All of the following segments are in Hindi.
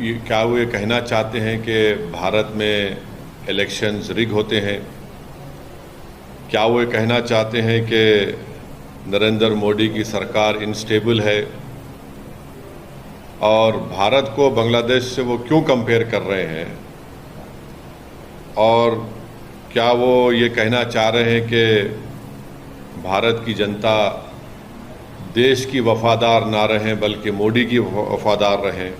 क्या वो ये कहना चाहते हैं कि भारत में इलेक्शंस रिग होते हैं? क्या वो ये कहना चाहते हैं कि नरेंद्र मोदी की सरकार इनस्टेबल है? और भारत को बांग्लादेश से वो क्यों कंपेयर कर रहे हैं? और क्या वो ये कहना चाह रहे हैं कि भारत की जनता देश की वफादार ना रहें बल्कि मोदी की वफादार रहें?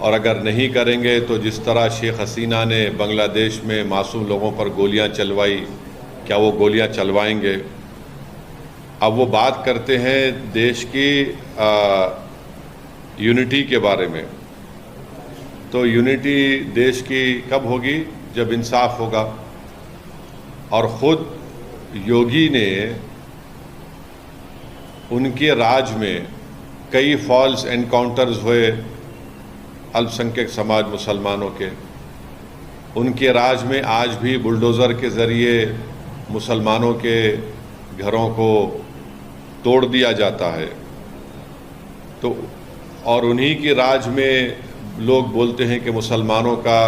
और अगर नहीं करेंगे तो जिस तरह शेख हसीना ने बांग्लादेश में मासूम लोगों पर गोलियां चलवाई, क्या वो गोलियां चलवाएंगे? अब वो बात करते हैं देश की यूनिटी के बारे में। तो यूनिटी देश की कब होगी? जब इंसाफ होगा। और ख़ुद योगी ने उनके राज में कई फॉल्स एनकाउंटर्स हुए अल्पसंख्यक समाज मुसलमानों के। उनके राज में आज भी बुलडोज़र के ज़रिए मुसलमानों के घरों को तोड़ दिया जाता है। तो और उन्हीं के राज में लोग बोलते हैं कि मुसलमानों का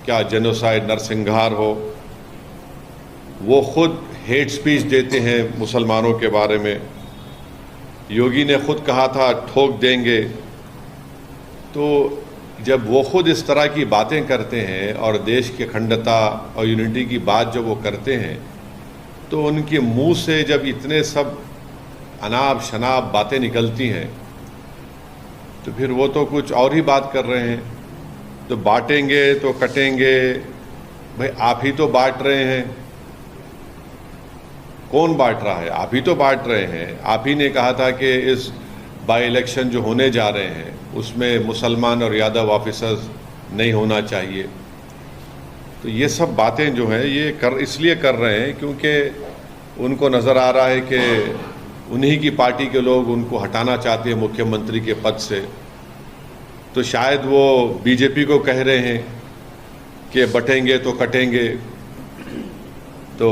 क्या जेनोसाइड नरसंहार हो। वो खुद हेट स्पीच देते हैं मुसलमानों के बारे में। योगी ने खुद कहा था ठोक देंगे। तो जब वो खुद इस तरह की बातें करते हैं और देश की अखंडता और यूनिटी की बात जब वो करते हैं, तो उनके मुंह से जब इतने सब अनाप शनाप बातें निकलती हैं, तो फिर वो तो कुछ और ही बात कर रहे हैं। तो बांटेंगे तो कटेंगे, भाई आप ही तो बांट रहे हैं। कौन बांट रहा है? आप ही तो बांट रहे हैं। आप ही ने कहा था कि इस बाई इलेक्शन जो होने जा रहे हैं उसमें मुसलमान और यादव ऑफिसर्स नहीं होना चाहिए। तो ये सब बातें जो हैं ये इसलिए कर रहे हैं क्योंकि उनको नज़र आ रहा है कि उन्हीं की पार्टी के लोग उनको हटाना चाहते हैं मुख्यमंत्री के पद से। तो शायद वो बीजेपी को कह रहे हैं कि बटेंगे तो कटेंगे। तो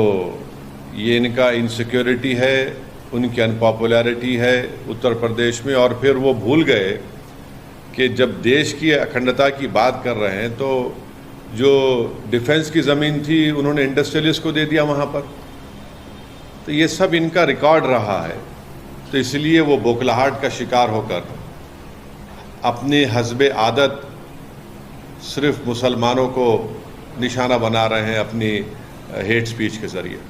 ये इनका इनसिक्योरिटी है, उनकी अनपॉपुलैरिटी है उत्तर प्रदेश में। और फिर वो भूल गए कि जब देश की अखंडता की बात कर रहे हैं तो जो डिफेंस की ज़मीन थी उन्होंने इंडस्ट्रियलिस्ट को दे दिया वहाँ पर। तो ये सब इनका रिकॉर्ड रहा है। तो इसलिए वो बौखलाहट का शिकार होकर अपनी हस्बे आदत सिर्फ मुसलमानों को निशाना बना रहे हैं अपनी हेट स्पीच के ज़रिए।